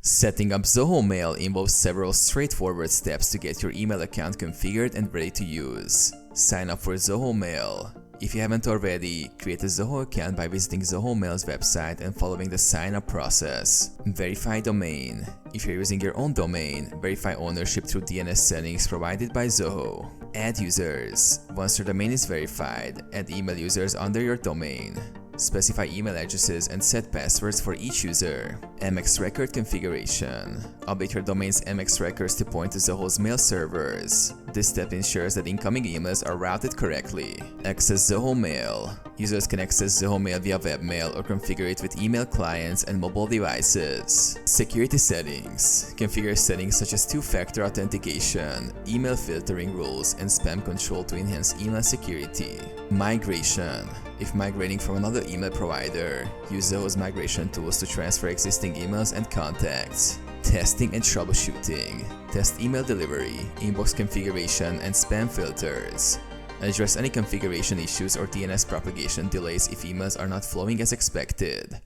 Setting up Zoho Mail involves several straightforward steps to get your email account configured and ready to use. Sign up for Zoho Mail. If you haven't already, create a Zoho account by visiting Zoho Mail's website and following the sign-up process. Verify domain. If you're using your own domain, verify ownership through DNS settings provided by Zoho. Add users. Once your domain is verified, add email users under your domain. Specify email addresses and set passwords for each user. MX record configuration. Update your domain's MX records to point to Zoho's mail servers. This step ensures that incoming emails are routed correctly. Access Zoho Mail. Users can access Zoho Mail via webmail or configure it with email clients and mobile devices. Security settings. Configure settings such as two-factor authentication, email filtering rules, and spam control to enhance email security. Migration. If migrating from another email provider, use Zoho's migration tools to transfer existing emails and contacts. Testing and troubleshooting. Test email delivery, inbox configuration, and spam filters. Address any configuration issues or DNS propagation delays if emails are not flowing as expected.